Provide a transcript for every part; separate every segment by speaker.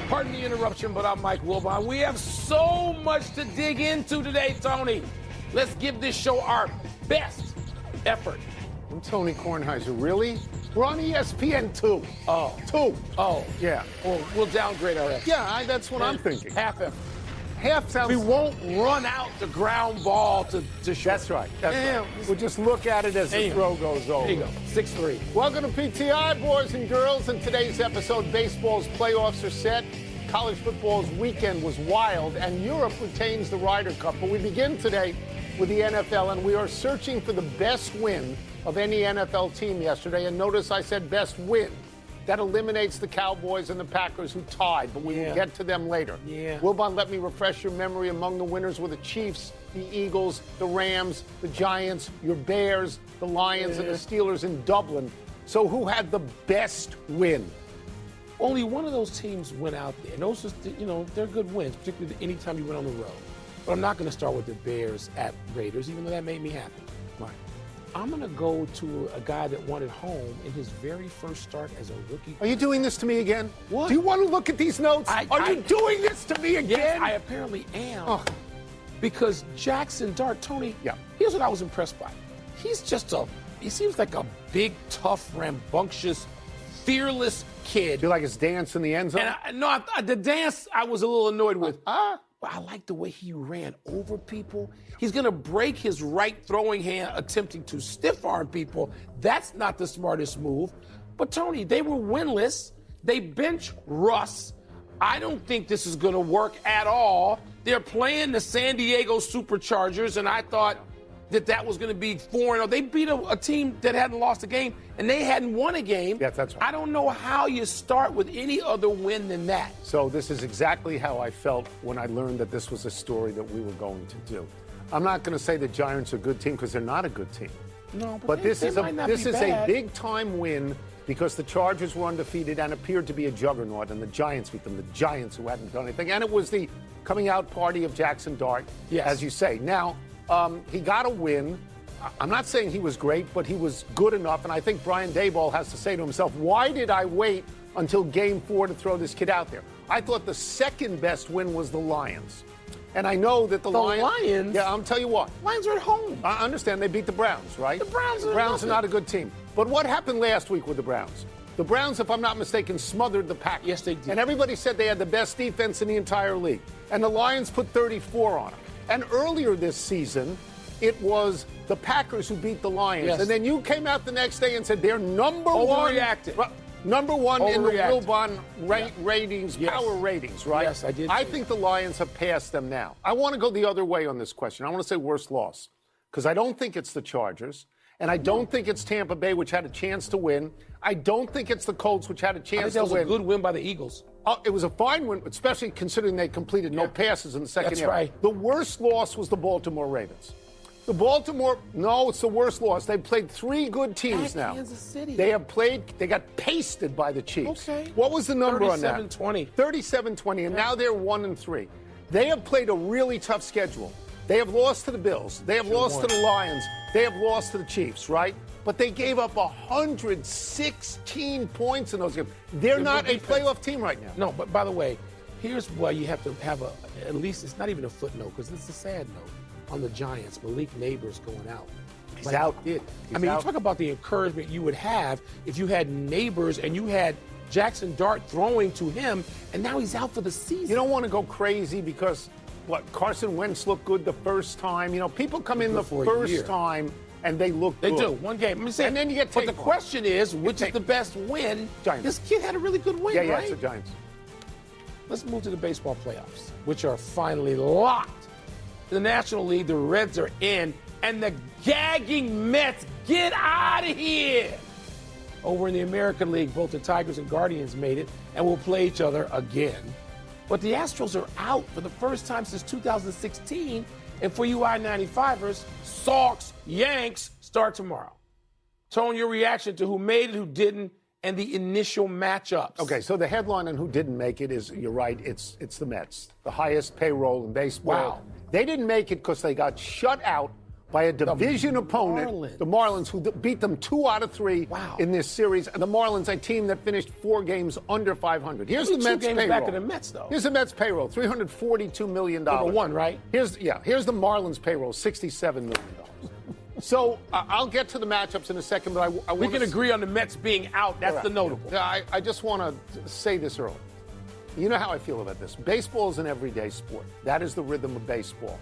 Speaker 1: Pardon the interruption, but I'm Mike Wilbon. We have so much to dig into today, Tony. Let's give this show our best effort.
Speaker 2: I'm Tony Kornheiser. Really? We're on ESPN 2.
Speaker 1: Oh.
Speaker 2: 2.
Speaker 1: Oh.
Speaker 2: Yeah.
Speaker 1: Well, we'll downgrade our effort.
Speaker 2: Yeah, that's what I'm thinking.
Speaker 1: Half effort.
Speaker 2: Half sounds...
Speaker 1: We won't run out the ground ball to show.
Speaker 2: That's right. That's right. We'll just look at it as the throw goes over.
Speaker 1: There you go. 6-3.
Speaker 2: Welcome to PTI, boys and girls. In today's episode, baseball's playoffs are set. College football's weekend was wild, and Europe retains the Ryder Cup. But we begin today with the NFL, and we are searching for the best win of any NFL team yesterday. And notice I said best win. That eliminates the Cowboys and the Packers, who tied, but we will get to them later. Wilbon, let me refresh your memory. Among the winners were the Chiefs, the Eagles, the Rams, the Giants, your Bears, the Lions, and the Steelers in Dublin. So who had the best win?
Speaker 1: Only one of those teams went out there. And those, they're good wins, particularly anytime you went on the road. But I'm not going to start with the Bears at Raiders, even though that made me happy.
Speaker 2: Right.
Speaker 1: I'm going to go to a guy that won at home in his very first start as a rookie.
Speaker 2: Are you doing this to me again?
Speaker 1: What?
Speaker 2: Do you want to look at these notes? Are you doing this to me again?
Speaker 1: Yes, I apparently am. Oh. Because Jackson Dart, Tony, here's what I was impressed by. He's just he seems like a big, tough, rambunctious, fearless kid.
Speaker 2: You like his dance in the end zone?
Speaker 1: And the dance I was a little annoyed with. But I like the way he ran over people. He's going to break his right throwing hand attempting to stiff arm people. That's not the smartest move. But, Tony, they were winless. They bench Russ. I don't think this is going to work at all. They're playing the San Diego Superchargers, and I thought that was going to be 4-0. They beat a team that hadn't lost a game, and they hadn't won a game.
Speaker 2: Yes, that's right.
Speaker 1: I don't know how you start with any other win than that.
Speaker 2: So this is exactly how I felt when I learned that this was a story that we were going to do. I'm not going to say the Giants are a good team because they're not a good team.
Speaker 1: No,
Speaker 2: but this is a big-time win because the Chargers were undefeated and appeared to be a juggernaut, and the Giants beat them, the Giants who hadn't done anything. And it was the coming-out party of Jackson Dart, as you say. Now, he got a win. I'm not saying he was great, but he was good enough. And I think Brian Daboll has to say to himself, why did I wait until Game 4 to throw this kid out there? I thought the second best win was the Lions. And I know that the
Speaker 1: Lions?
Speaker 2: Yeah, I'll tell you what.
Speaker 1: Lions are at home.
Speaker 2: I understand they beat the Browns, right?
Speaker 1: The Browns
Speaker 2: are not a good team. But what happened last week with the Browns? The Browns, if I'm not mistaken, smothered the Packers.
Speaker 1: Yes, they did.
Speaker 2: And everybody said they had the best defense in the entire league. And the Lions put 34 on them. And earlier this season, it was the Packers who beat the Lions.
Speaker 1: Yes.
Speaker 2: And then you came out the next day and said they're number one. Number one in the Wilbon ratings, power ratings, right?
Speaker 1: Yes, I did.
Speaker 2: I think the Lions have passed them now. I want to go the other way on this question. I want to say worst loss because I don't think it's the Chargers. And I don't think it's Tampa Bay, which had a chance to win. I don't think it's the Colts, which had a chance to win.
Speaker 1: That was a good win by the Eagles.
Speaker 2: It was a fine win, especially considering they completed no passes in the second half.
Speaker 1: That's right.
Speaker 2: The worst loss was the Baltimore Ravens. It's the worst loss. They've played 3 good teams now.
Speaker 1: Kansas City.
Speaker 2: They got pasted by the Chiefs.
Speaker 1: Okay.
Speaker 2: What was the number on that?
Speaker 1: 37-20.
Speaker 2: 37-20, and now they're 1-3. They have played a really tough schedule. They have lost to the Bills. They have lost to the Lions. They have lost to the Chiefs, right? But they gave up 116 points in those games. They're not a playoff team right now.
Speaker 1: No, but by the way, here's why you have to have at least, it's not even a footnote, because it's a sad note on the Giants. Malik Neighbors going out.
Speaker 2: He's out.
Speaker 1: You talk about the encouragement you would have if you had Neighbors and you had Jackson Dart throwing to him, and now he's out for the season.
Speaker 2: You don't want to go crazy because, Carson Wentz looked good the first time. People come in the first time and they look good.
Speaker 1: They do. One game.
Speaker 2: And then you get
Speaker 1: But the question is, which is the best win?
Speaker 2: Giants.
Speaker 1: This kid had a really good win,
Speaker 2: Yeah,
Speaker 1: right?
Speaker 2: it's the Giants.
Speaker 1: Let's move to the baseball playoffs, which are finally locked. In the National League, the Reds are in, and the gagging Mets, get out of here! Over in the American League, both the Tigers and Guardians made it and will play each other again. But the Astros are out for the first time since 2016, and for you I-95ers, Sox, Yanks start tomorrow. Tone, your reaction to who made it, who didn't, and the initial matchups.
Speaker 2: Okay, so the headline on who didn't make it is, you're right, it's the Mets, the highest payroll in baseball.
Speaker 1: Wow.
Speaker 2: They didn't make it because they got shut out by a division opponent, the Marlins, who beat them 2 out of 3 in this series. And the Marlins, a team that finished 4 games under 500. Here's the Mets payroll.
Speaker 1: Back of the Mets, though.
Speaker 2: Here's the Mets payroll, $342 million.
Speaker 1: Number 1, right?
Speaker 2: Here's the Marlins payroll, $67 million. So I'll get to the matchups in a second, but I want
Speaker 1: we can agree on the Mets being out. That's the notable.
Speaker 2: I just want to say this early. You know how I feel about this. Baseball is an everyday sport. That is the rhythm of baseball.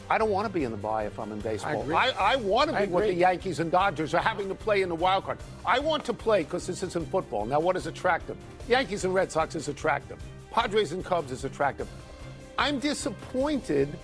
Speaker 2: I don't want to be in the bye if I'm in baseball. I want to be what the Yankees and Dodgers are having to play in the wild card. I want to play because this isn't football. Now, what is attractive? Yankees and Red Sox is attractive. Padres and Cubs is attractive. I'm disappointed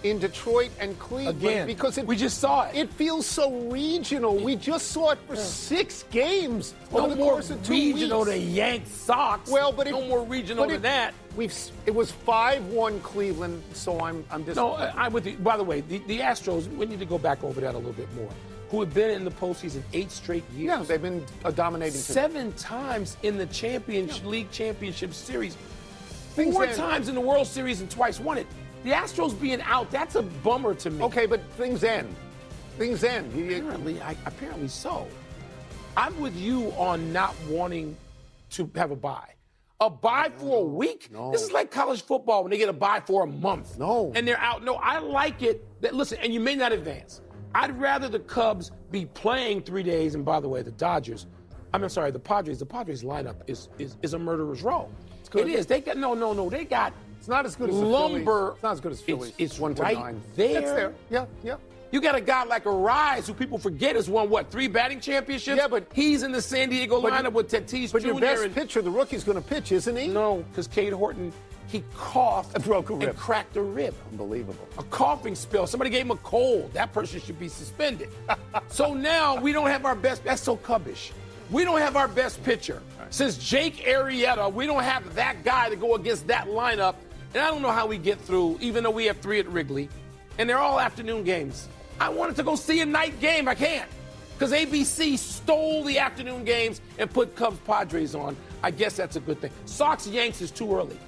Speaker 2: in Detroit and Cleveland because
Speaker 1: we just saw it.
Speaker 2: It feels so regional. We just saw it for 6 games over the course of 2 weeks.
Speaker 1: Regional to Yank Sox.
Speaker 2: Well, but
Speaker 1: no more regional than that.
Speaker 2: It was 5-1 Cleveland, so I'm disappointed.
Speaker 1: No, I'm with you. By the way, the Astros, we need to go back over that a little bit more, who have been in the postseason 8 straight years.
Speaker 2: Yeah, they've been a dominating team.
Speaker 1: 7 times in the League Championship Series. 4 times in the World Series and twice won it. The Astros being out, that's a bummer to me.
Speaker 2: Okay, but things end. Things end.
Speaker 1: Apparently so. I'm with you on not wanting to have a bye. A bye for a week?
Speaker 2: No.
Speaker 1: This is like college football when they get a bye for a month.
Speaker 2: No.
Speaker 1: And they're out. No, I like it. Listen, and you may not advance. I'd rather the Cubs be playing 3 days, and by the way, the Padres. The Padres lineup is a murderer's row.
Speaker 2: It's good.
Speaker 1: It is. They got they got.
Speaker 2: It's not as good as
Speaker 1: lumber.
Speaker 2: It's not as good as Phillies.
Speaker 1: It's
Speaker 2: 1-9.
Speaker 1: right there.
Speaker 2: It's there. Yeah.
Speaker 1: You got a guy like Arise, who people forget has won, 3 batting championships?
Speaker 2: Yeah, but
Speaker 1: he's in the San Diego lineup with Tatis Jr.
Speaker 2: But your best pitcher, the rookie's going to pitch, isn't he?
Speaker 1: No, because Cade Horton, he coughed
Speaker 2: and broke a rib.
Speaker 1: And cracked a rib.
Speaker 2: Unbelievable.
Speaker 1: A coughing spell. Somebody gave him a cold. That person should be suspended. So now we don't have our best. That's so Cubbish. We don't have our best pitcher. Right. Since Jake Arrieta, we don't have that guy to go against that lineup. And I don't know how we get through, even though we have 3 at Wrigley. And they're all afternoon games. I wanted to go see a night game. I can't. Because ABC stole the afternoon games and put Cubs-Padres on. I guess that's a good thing. Sox-Yanks is too early.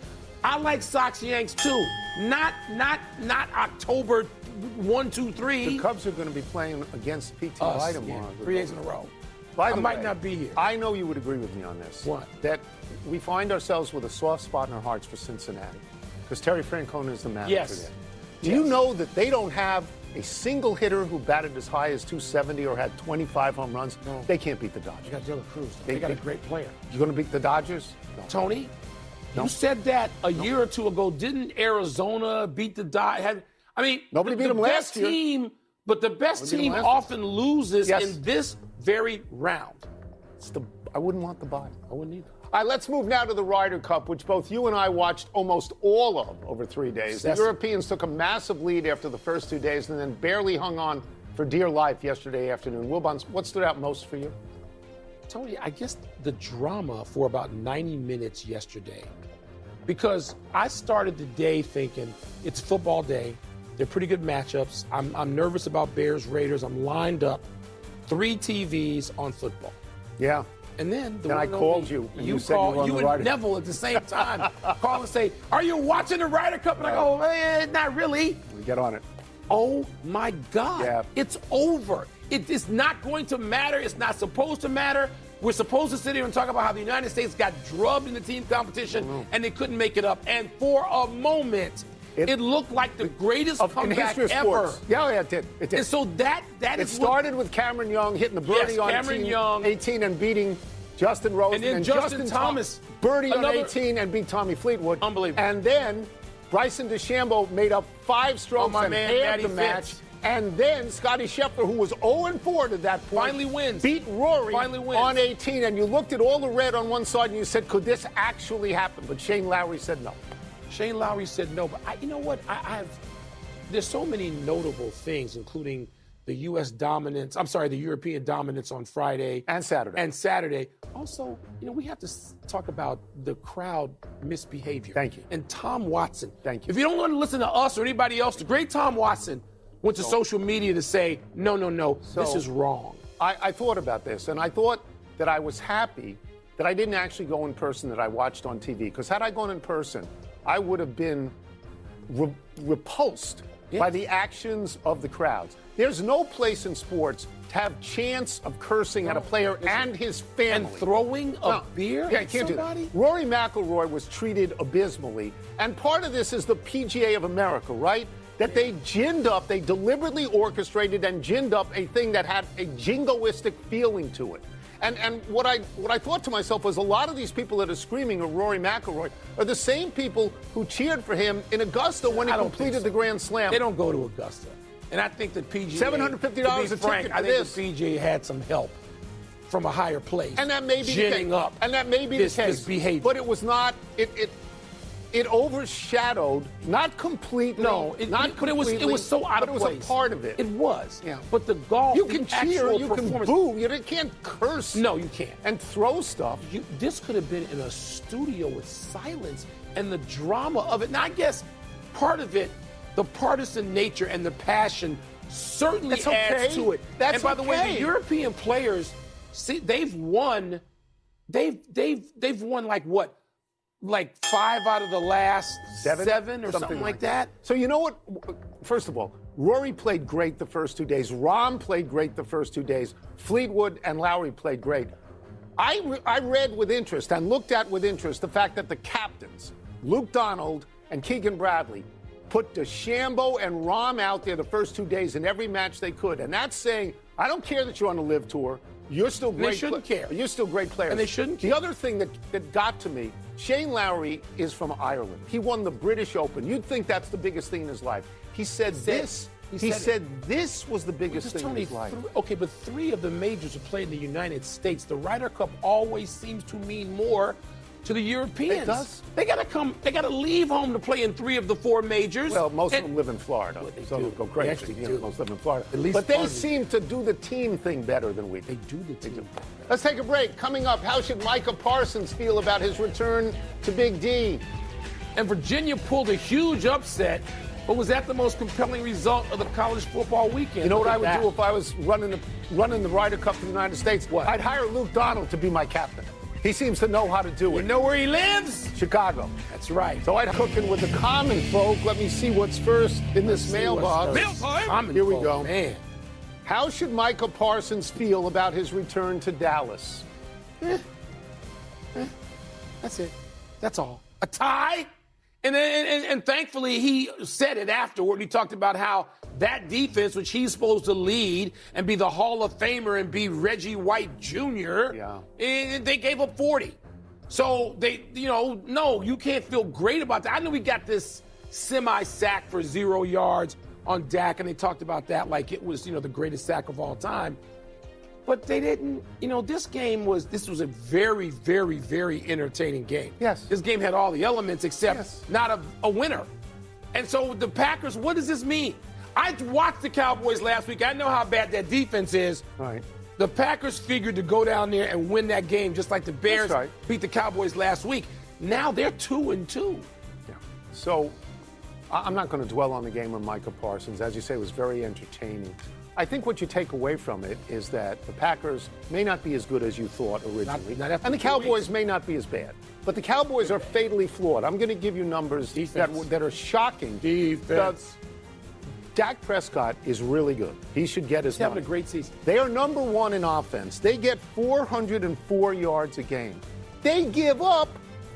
Speaker 1: I like Sox-Yanks too. Not October 1, 2, 3.
Speaker 2: The Cubs are going to be playing against PTI tomorrow.
Speaker 1: Yeah, 3 days in a row.
Speaker 2: By the
Speaker 1: I
Speaker 2: way,
Speaker 1: might not be here.
Speaker 2: I know you would agree with me on this.
Speaker 1: What?
Speaker 2: That we find ourselves with a soft spot in our hearts for Cincinnati. Because Terry Francona is the manager there. Do you know that they don't have a single hitter who batted as high as 270 or had 25 home runs?
Speaker 1: No.
Speaker 2: They can't beat the Dodgers.
Speaker 1: You got Jalen Hurts. They got a great player.
Speaker 2: You're going to beat the Dodgers? No.
Speaker 1: Tony, you said that a year or two ago. Didn't Arizona beat the Dodgers?
Speaker 2: Nobody beat them last year.
Speaker 1: But the best team often loses in this very round.
Speaker 2: I wouldn't want the bye.
Speaker 1: I wouldn't either.
Speaker 2: All right, let's move now to the Ryder Cup, which both you and I watched almost all of over 3 days. The Europeans took a massive lead after the first 2 days and then barely hung on for dear life yesterday afternoon. Wilbon, what stood out most for you?
Speaker 1: Tony, I guess the drama for about 90 minutes yesterday. Because I started the day thinking it's football day. They're pretty good matchups. I'm nervous about Bears, Raiders. I'm lined up 3 TVs on football.
Speaker 2: Yeah.
Speaker 1: And then
Speaker 2: I called you, and you said you were on the Ryder Cup.
Speaker 1: And Neville at the same time call and say, "Are you watching the Ryder Cup?" And I go, "Not really."
Speaker 2: We get on it.
Speaker 1: Oh my God!
Speaker 2: Yeah.
Speaker 1: It's over. It is not going to matter. It's not supposed to matter. We're supposed to sit here and talk about how the United States got drubbed in the team competition and they couldn't make it up. And for a moment, it looked like the greatest comeback ever.
Speaker 2: Yeah, it did. It did.
Speaker 1: And so it
Speaker 2: started with Cameron Young hitting the birdie on 18 and beating Justin Rose.
Speaker 1: And then Justin Thomas
Speaker 2: birdie on 18 and beat Tommy Fleetwood.
Speaker 1: Unbelievable.
Speaker 2: And then Bryson DeChambeau made up 5 strokes and halved the match. And then Scottie Scheffler, who was 0-4 to that point,
Speaker 1: finally wins.
Speaker 2: Beat Rory on 18. And you looked at all the red on one side and you said, could this actually happen? But Shane Lowry said no.
Speaker 1: Shane Lowry said no, but you know what? There's so many notable things, including the the European dominance on Friday.
Speaker 2: And Saturday.
Speaker 1: Also, we have to talk about the crowd misbehavior.
Speaker 2: Thank you.
Speaker 1: And Tom Watson.
Speaker 2: Thank you.
Speaker 1: If you don't want to listen to us or anybody else, the great Tom Watson went to social media to say, no, this is wrong.
Speaker 2: I thought about this, and I thought that I was happy that I didn't actually go in person, that I watched on TV. Because had I gone in person, I would have been repulsed by the actions of the crowds. There's no place in sports to have chance of cursing at a player and his family.
Speaker 1: And throwing a beer
Speaker 2: Yeah,
Speaker 1: at
Speaker 2: can't
Speaker 1: somebody?
Speaker 2: do that. Rory McIlroy was treated abysmally. And part of this is the PGA of America, right? That they ginned up, they deliberately orchestrated and ginned up a thing that had a jingoistic feeling to it. And what I thought to myself was a lot of these people that are screaming at Rory McIlroy are the same people who cheered for him in Augusta when he completed the Grand Slam.
Speaker 1: They don't go to Augusta. And I think that PGA,
Speaker 2: $750 a ticket
Speaker 1: I think the PGA had some help from a higher place.
Speaker 2: And that may be
Speaker 1: ginning
Speaker 2: the case.
Speaker 1: up
Speaker 2: And that may be
Speaker 1: this
Speaker 2: the case.
Speaker 1: behavior.
Speaker 2: But it was not. It overshadowed, not completely.
Speaker 1: No, it was so out of place.
Speaker 2: But it was a part of it.
Speaker 1: It was.
Speaker 2: Yeah.
Speaker 1: But the golf,
Speaker 2: you can cheer, you can boo, you can't curse.
Speaker 1: No, you can't.
Speaker 2: And throw stuff.
Speaker 1: This could have been in a studio with silence and the drama of it. Now, I guess part of it, the partisan nature and the passion certainly adds to it.
Speaker 2: That's
Speaker 1: and by the way, the European players, see, they've won like what? Like 5 out of the last seven or something like that.
Speaker 2: So you know what? First of all, Rory played great the first 2 days. Rahm played great the first 2 days. Fleetwood and Lowry played great. I read with interest and looked at with interest the fact that the captains, Luke Donald and Keegan Bradley, put DeChambeau and Rahm out there the first 2 days in every match they could. And that's saying, I don't care that you're on the LIV Tour. You're still great.
Speaker 1: They shouldn't care.
Speaker 2: You're still great players.
Speaker 1: And they shouldn't care.
Speaker 2: The other thing that got to me, Shane Lowry is from Ireland. He won the British Open. You'd think that's the biggest thing in his life. He said this was the biggest thing in his life.
Speaker 1: Okay, but 3 of the majors are played in the United States. The Ryder Cup always seems to mean more to the Europeans.
Speaker 2: It does.
Speaker 1: They gotta leave home to play in 3 of the 4 majors.
Speaker 2: Well, most of them live in Florida, so they'll go crazy. Most of them in Florida. But they seem to do the team thing better than we do.
Speaker 1: They do the team.
Speaker 2: Let's take a break. Coming up, how should Micah Parsons feel about his return to Big D?
Speaker 1: And Virginia pulled a huge upset, but was that the most compelling result of the college football weekend?
Speaker 2: You know what I would do if I was running the Ryder Cup for the United States?
Speaker 1: What?
Speaker 2: I'd hire Luke Donald to be my captain. He seems to know how to do it.
Speaker 1: You know where he lives?
Speaker 2: Chicago.
Speaker 1: That's right.
Speaker 2: So I'd cooking with the common folk. Let me see what's first in this mailbox. Here we go.
Speaker 1: Man.
Speaker 2: How should Micah Parsons feel about his return to Dallas?
Speaker 1: That's it. That's all. A tie? And thankfully, he said it afterward. He talked about how that defense, which he's supposed to lead and be the Hall of Famer and be Reggie White Jr., they gave up 40. So no, you can't feel great about that. I know we got this semi-sack for 0 yards on Dak, and they talked about that like it was, the greatest sack of all time. But they didn't, this was a very, very, very entertaining game.
Speaker 2: Yes.
Speaker 1: This game had all the elements except not a winner. And so the Packers, what does this mean? I watched the Cowboys last week. I know how bad that defense is.
Speaker 2: Right.
Speaker 1: The Packers figured to go down there and win that game just like the Bears beat the Cowboys last week. Now they're 2-2.
Speaker 2: Yeah. So I'm not going to dwell on the game of Micah Parsons. As you say, it was very entertaining. I think what you take away from it is that the Packers may not be as good as you thought originally. And the Cowboys may not be as bad. But the Cowboys are fatally flawed. I'm going to give you numbers that are shocking.
Speaker 1: Defense.
Speaker 2: Dak Prescott is really good. He should get his money.
Speaker 1: He's having a great season.
Speaker 2: They are number 1 in offense. They get 404 yards a game. They give up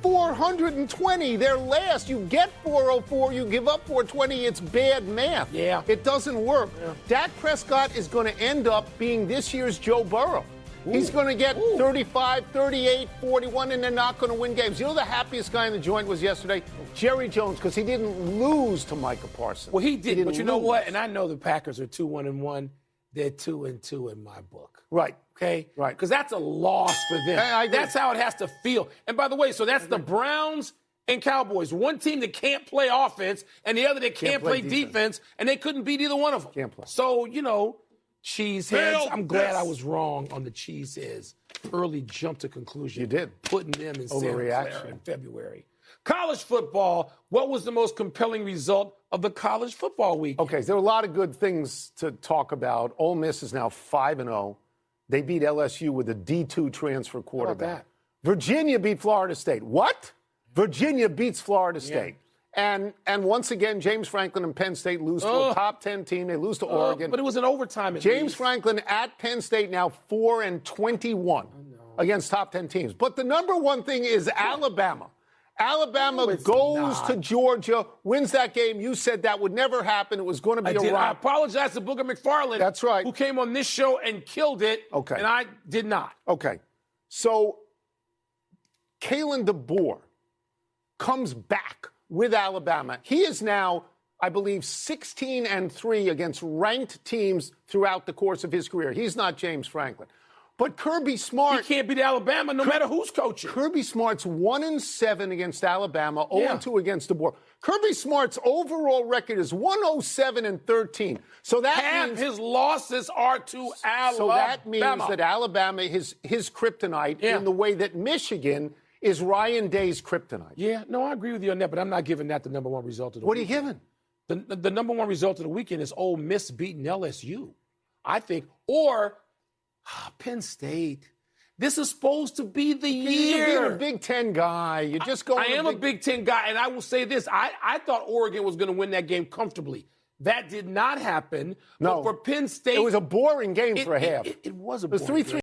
Speaker 2: 420. They're last. You get 404, you give up 420. It's bad math.
Speaker 1: Yeah.
Speaker 2: It doesn't work. Yeah. Dak Prescott is going to end up being this year's Joe Burrow. Ooh. He's going to get 35, 38, 41, and they're not going to win games. You know the happiest guy in the joint was yesterday? Jerry Jones, because he didn't lose to Micah Parsons.
Speaker 1: Well, he didn't, but you know what? And I know the Packers are 2-1. They're 2-2 in my book.
Speaker 2: Right.
Speaker 1: Okay?
Speaker 2: Right.
Speaker 1: Because that's a loss for them. That's how it has to feel. And by the way, so that's the Browns and Cowboys. One team that can't play offense and the other that can't play defense, and they couldn't beat either one of them.
Speaker 2: Can't play.
Speaker 1: So, cheeseheads. I'm glad I was wrong on the cheeseheads. Early jump to conclusion.
Speaker 2: You did.
Speaker 1: Putting them in Santa Clara in February. College football, what was the most compelling result of the college football week?
Speaker 2: Okay, so there are a lot of good things to talk about. Ole Miss is now 5-0. They beat LSU with a D2 transfer quarterback.
Speaker 1: How about that?
Speaker 2: Virginia beat Florida State. What? Virginia beats Florida State. And once again, James Franklin and Penn State lose to a top 10 team. They lose to Oregon.
Speaker 1: But it was an overtime.
Speaker 2: James Franklin at Penn State now 4-21 against top 10 teams. But the number one thing is Alabama. Alabama goes to Georgia, wins that game. You said that would never happen. It was going to be a
Speaker 1: I apologize to Booger McFarland.
Speaker 2: That's right.
Speaker 1: Who came on this show and killed it.
Speaker 2: Okay.
Speaker 1: And I did not.
Speaker 2: Okay. So Kalen DeBoer comes back with Alabama. He is now, I believe, 16-3 against ranked teams throughout the course of his career. He's not James Franklin. But Kirby Smart...
Speaker 1: He can't beat Alabama no matter who's coaching.
Speaker 2: Kirby Smart's 1-7 against Alabama, 0-2 against DeBoer. Kirby Smart's overall record is 107-13. So that means
Speaker 1: his losses are to Alabama.
Speaker 2: So that means that Alabama is his kryptonite in the way that Michigan is Ryan Day's kryptonite.
Speaker 1: Yeah, no, I agree with you on that, but I'm not giving that the number one result of the weekend.
Speaker 2: What are you
Speaker 1: giving? The number one result of the weekend is Ole Miss beating LSU, I think, or Penn State. This is supposed to be the year.
Speaker 2: You're a Big Ten guy. You're just going.
Speaker 1: I am a Big Ten guy, and I will say this: I thought Oregon was going to win that game comfortably. That did not happen.
Speaker 2: No,
Speaker 1: but for Penn State,
Speaker 2: it was a boring game for a half.
Speaker 1: It was a boring game.
Speaker 2: 3-3.